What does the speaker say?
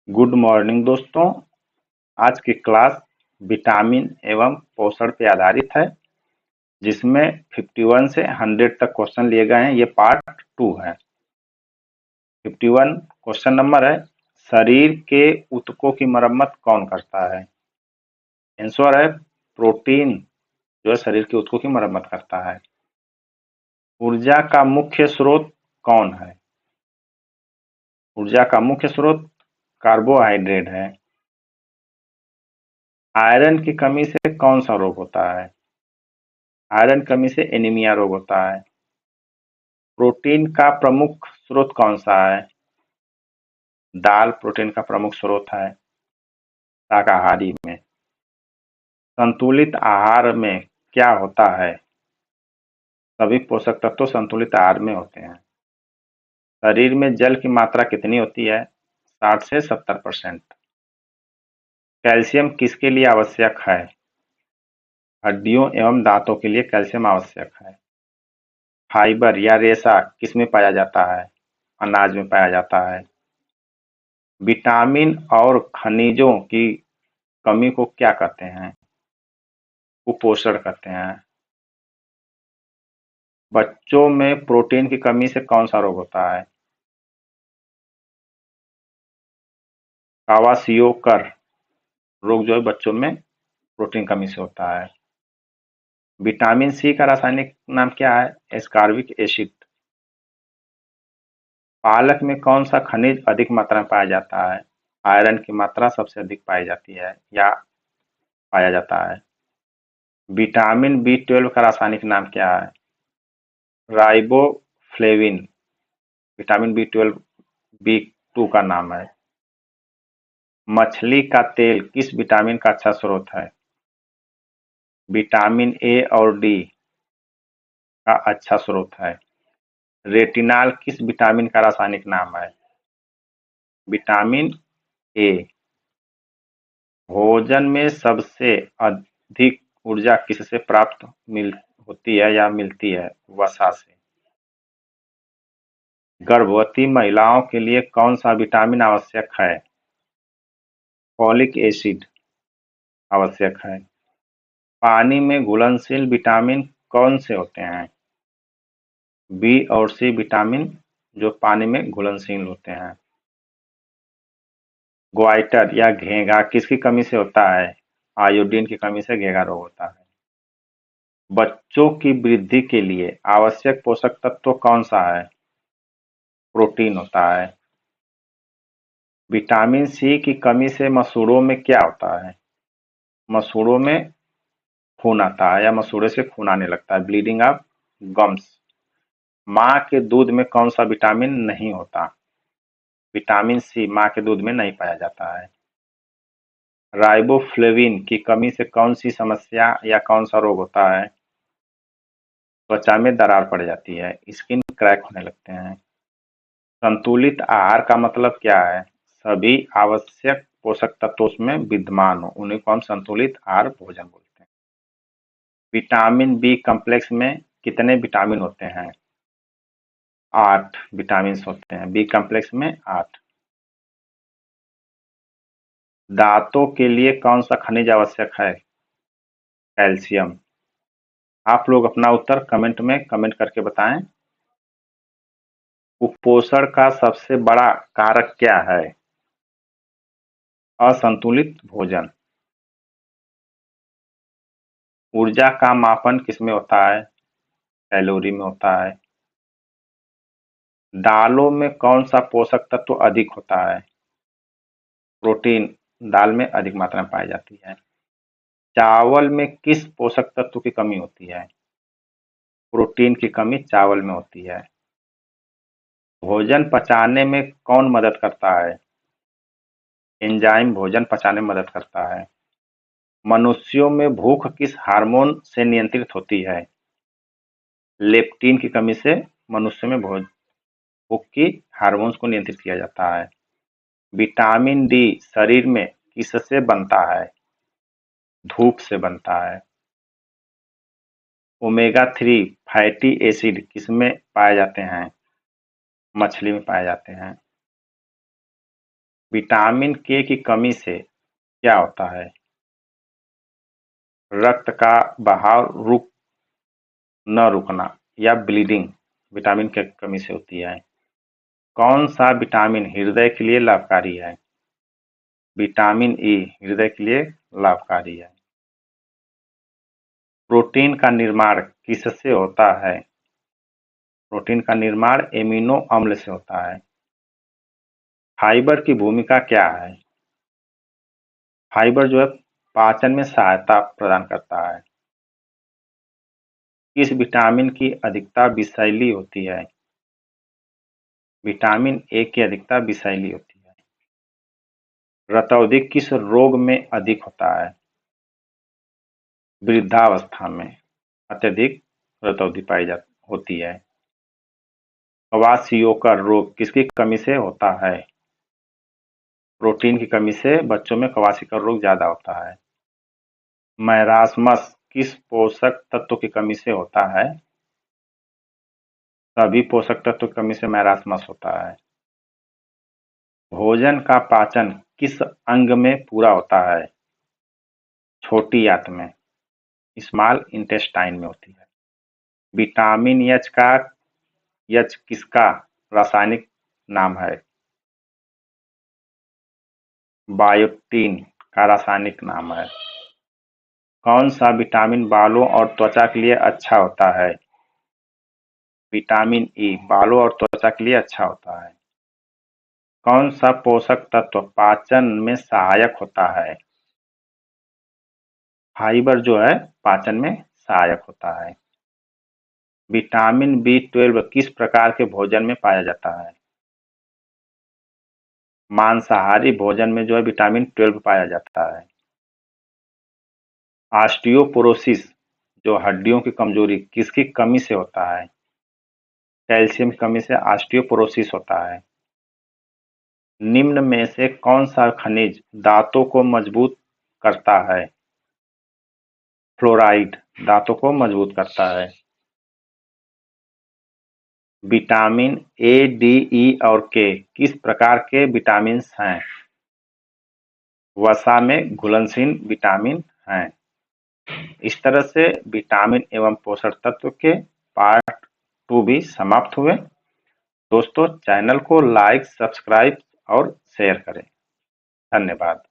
Good morning दोस्तों। आज की क्लास विटामिन एवं पोषण पे आधारित है, जिसमें 51 से 100 तक क्वेश्चन लिए गए हैं। ये पार्ट 2 है। 51 क्वेश्चन नंबर है, शरीर के ऊतकों की मरम्मत कौन करता है? आंसर है प्रोटीन, जो है शरीर के ऊतकों की मरम्मत करता है। ऊर्जा का मुख्य स्रोत कौन है? ऊर्जा का मुख्य स्रोत कार्बोहाइड्रेट है। आयरन की कमी से कौन सा रोग होता है? आयरन कमी से एनीमिया रोग होता है। प्रोटीन का प्रमुख स्रोत कौन सा है? दाल प्रोटीन का प्रमुख स्रोत है शाकाहारी में। संतुलित आहार में क्या होता है? सभी पोषक तत्व संतुलित आहार में होते हैं। शरीर में जल की मात्रा कितनी होती है? 60 से 70%। कैल्शियम किसके लिए आवश्यक है? हड्डियों एवं दांतों के लिए कैल्शियम आवश्यक है। फाइबर या रेशा किस में पाया जाता है? अनाज में पाया जाता है। विटामिन और खनिजों की कमी को क्या कहते हैं? कुपोषण कहते हैं। बच्चों में प्रोटीन की कमी से कौन सा रोग होता है? क्वाशियोकर रोग जो है बच्चों में प्रोटीन कमी से होता है। विटामिन सी का रासायनिक नाम क्या है? Ascorbic acid. पालक में कौन सा खनिज अधिक मात्रा में पाया जाता है? आयरन की मात्रा सबसे अधिक पाई जाती है या पाया जाता है। विटामिन बी 12 का रासायनिक नाम क्या है? राइबोफ्लेविन। विटामिन बी 12 बी 2 का नाम है। मछली का तेल किस विटामिन का अच्छा स्रोत है? विटामिन ए और डी का अच्छा स्रोत है। रेटिनॉल किस विटामिन का रासायनिक नाम है? Vitamin A. भोजन में सबसे अधिक ऊर्जा किससे प्राप्त होती है या मिलती है? वसा से। गर्भवती महिलाओं के लिए कौन सा विटामिन आवश्यक है? फॉलिक एसिड आवश्यक है। पानी में घुलनशील विटामिन कौन से होते हैं? बी और सी विटामिन जो पानी में घुलनशील होते हैं। ग्वाइटर या घेंघा किसकी कमी से होता है? आयोडीन की कमी से घेंघा रोग होता है। बच्चों की वृद्धि के लिए आवश्यक पोषक तत्व कौन सा है? प्रोटीन होता है। विटामिन सी की कमी से मसूड़ों में क्या होता है? मसूड़ों में खून आता है या मसूड़े से खून आने लगता है, ब्लीडिंग ऑफ गम्स। माँ के दूध में कौन सा विटामिन नहीं होता? विटामिन सी माँ के दूध में नहीं पाया जाता है। राइबोफ्लेविन की कमी से कौन सी समस्या या कौन सा रोग होता है? त्वचा में दरार पड़ जाती है, स्किन क्रैक होने लगते हैं। संतुलित आहार का मतलब क्या है? सभी आवश्यक पोषक तत्व उसमें विद्यमान हो, उन्हीं को हम संतुलित आहार भोजन बोलते हैं। विटामिन बी कॉम्प्लेक्स में कितने विटामिन होते हैं? 8 विटामिन होते हैं बी कॉम्प्लेक्स में, 8। दांतों के लिए कौन सा खनिज आवश्यक है? कैल्शियम। आप लोग अपना उत्तर कमेंट में कमेंट करके बताएं। कुपोषण का सबसे बड़ा कारक क्या है? असंतुलित भोजन। ऊर्जा का मापन किसमें होता है? कैलोरी में होता है। दालों में कौन सा पोषक तत्व अधिक होता है? प्रोटीन दाल में अधिक मात्रा में पाई जाती है। चावल में किस पोषक तत्व की कमी होती है? प्रोटीन की कमी चावल में होती है। भोजन पचाने में कौन मदद करता है? एंजाइम भोजन पचाने में मदद करता है। मनुष्यों में भूख किस हार्मोन से नियंत्रित होती है? लेप्टिन की कमी से मनुष्य में भूख की हार्मोन्स को नियंत्रित किया जाता है। विटामिन डी शरीर में किससे बनता है? धूप से बनता है। ओमेगा 3 फैटी एसिड किसमें पाए जाते हैं? मछली में पाए जाते हैं। विटामिन के की कमी से क्या होता है? रक्त का बहाव न रुकना या ब्लीडिंग विटामिन के कमी से होती है। कौन सा विटामिन हृदय के लिए लाभकारी है? विटामिन ई हृदय के लिए लाभकारी है। प्रोटीन का निर्माण किससे होता है? प्रोटीन का निर्माण एमिनो अम्ल से होता है। फाइबर की भूमिका क्या है? फाइबर जो है पाचन में सहायता प्रदान करता है। किस विटामिन की अधिकता विषैली होती है? विटामिन ए की अधिकता विषैली होती है। रतौंधी किस रोग में अधिक होता है? वृद्धावस्था में अत्यधिक रतौंधी पाई होती है। कवासियोकर रोग किसकी कमी से होता है? प्रोटीन की कमी से बच्चों में कवासिकर रोग ज्यादा होता है। मैरास्मस किस पोषक तत्व की कमी से होता है? सभी पोषक तत्व की कमी से मैरास्मस होता है। भोजन का पाचन किस अंग में पूरा होता है? छोटी आंत में, स्मॉल इंटेस्टाइन में होती है। विटामिन एच किसका रासायनिक नाम है? बायोटिन का रासायनिक नाम है। कौन सा विटामिन बालों और त्वचा के लिए अच्छा होता है? विटामिन ई बालों और त्वचा के लिए अच्छा होता है। कौन सा पोषक तत्व पाचन में सहायक होता है? फाइबर जो है पाचन में सहायक होता है। विटामिन बी12 किस प्रकार के भोजन में पाया जाता है? मांसाहारी भोजन में जो है विटामिन 12 पाया जाता है। ऑस्टियोपोरोसिस जो हड्डियों की कमजोरी किसकी कमी से होता है? कैल्शियम की कमी से ऑस्टियोपोरोसिस होता है। निम्न में से कौन सा खनिज दांतों को मजबूत करता है? फ्लोराइड दांतों को मजबूत करता है। विटामिन ए, डी, ई और के किस प्रकार के विटामिन हैं? वसा में घुलनशील विटामिन हैं। इस तरह से विटामिन एवं पोषक तत्व के पार्ट 2 भी समाप्त हुए। दोस्तों चैनल को लाइक, सब्सक्राइब और शेयर करें। धन्यवाद।